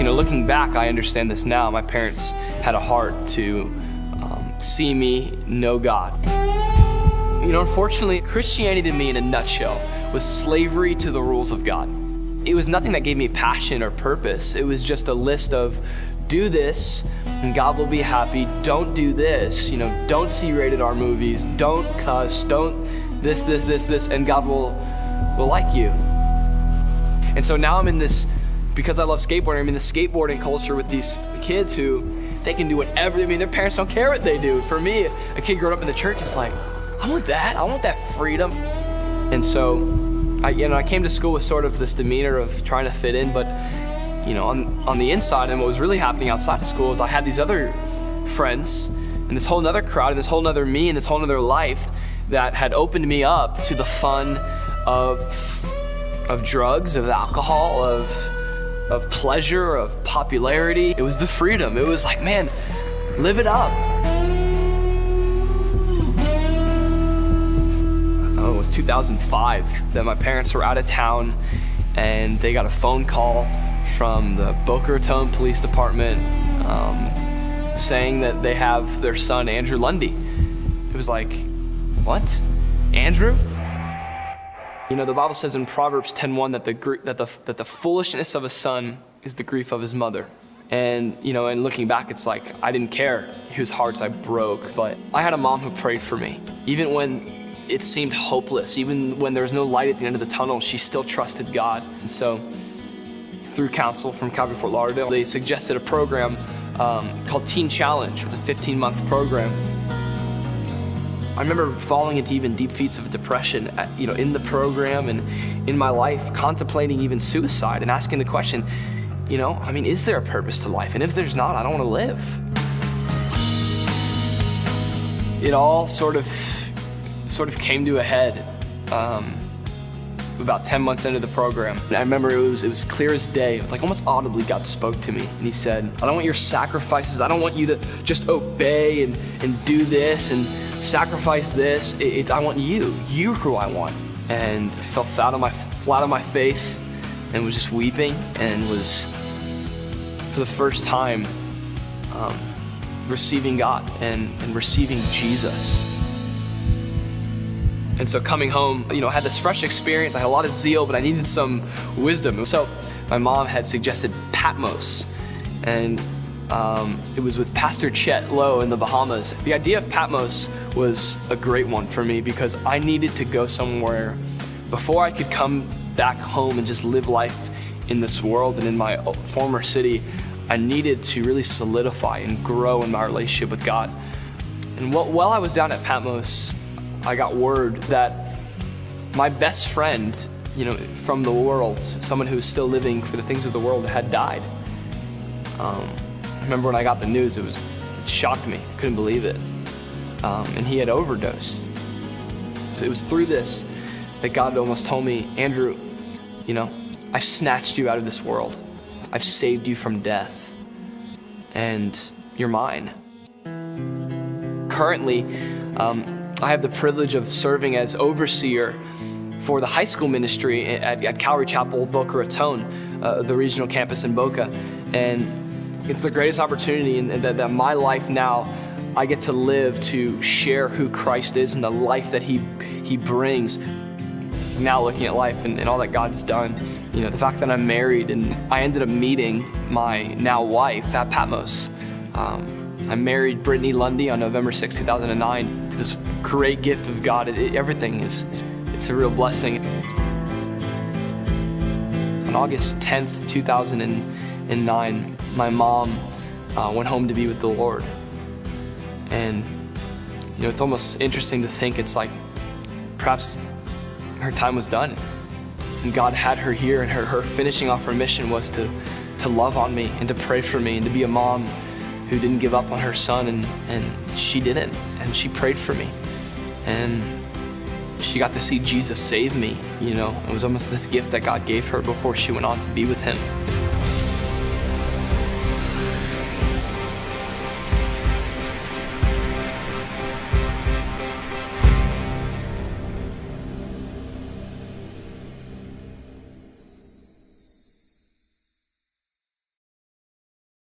Looking back, I understand this now. My parents had a heart to see me know God. Unfortunately, Christianity to me in a nutshell was slavery to the rules of God. It was nothing that gave me passion or purpose. It was just a list of, do this and God will be happy. Don't do this, don't see rated R movies, don't cuss, don't this, and God will like you. And so now I'm in this, because I love skateboarding, I'm in the skateboarding culture with these kids who, they can do whatever. Their parents don't care what they do. For me, a kid growing up in the church, it's like, I want that freedom. And so, I came to school with sort of this demeanor of trying to fit in, but on the inside, and what was really happening outside of school is I had these other friends and this whole nother crowd and this whole nother me and this whole nother life that had opened me up to the fun of drugs, of alcohol, of pleasure, of popularity. It was the freedom. It was like, man, live it up. It was 2005 that my parents were out of town and they got a phone call from the Boca Raton Police Department saying that they have their son, Andrew Lundy. It was like, what? Andrew? The Bible says in Proverbs 10:1 that the foolishness of a son is the grief of his mother. And, and looking back, it's like, I didn't care whose hearts I broke, but I had a mom who prayed for me. Even when it seemed hopeless, even when there was no light at the end of the tunnel, she still trusted God. And so through counsel from Calvary Fort Lauderdale, they suggested a program called Teen Challenge. It's a 15-month program. I remember falling into even deep feats of depression, in the program and in my life, contemplating even suicide and asking the question, is there a purpose to life? And if there's not, I don't want to live. It all sort of came to a head about 10 months into the program. And I remember it was clear as day. Like almost audibly, God spoke to me and he said, I don't want your sacrifices. I don't want you to just obey and do this and sacrifice this. I want you who I want. And I fell flat on my face and was just weeping and was, for the first time, receiving God and receiving Jesus. And so coming home, I had this fresh experience. I had a lot of zeal, but I needed some wisdom. So my mom had suggested Patmos, and it was with Pastor Chet Lowe in the Bahamas. The idea of Patmos was a great one for me because I needed to go somewhere before I could come back home and just live life in this world and in my former city. I needed to really solidify and grow in my relationship with God. And while I was down at Patmos, I got word that my best friend, from the world, someone who was still living for the things of the world, had died. I remember when I got the news, it shocked me. Couldn't believe it. And he had overdosed. It was through this that God almost told me, Andrew, I've snatched you out of this world. I've saved you from death, and you're mine. Currently, I have the privilege of serving as overseer for the high school ministry at Calvary Chapel, Boca Raton, the regional campus in Boca. And it's the greatest opportunity that my life now, I get to live to share who Christ is and the life that he brings. Now looking at life and all that God's done, the fact that I'm married and I ended up meeting my now wife at Patmos. I married Brittany Lundy on November 6, 2009. It's this great gift of God. Everything it's a real blessing. On August 10th, 2009, my mom went home to be with the Lord. And it's almost interesting to think it's like perhaps her time was done. And God had her here, and her finishing off her mission was to love on me and to pray for me and to be a mom who didn't give up on her son, and she didn't, and she prayed for me. And she got to see Jesus save me, It was almost this gift that God gave her before she went on to be with him.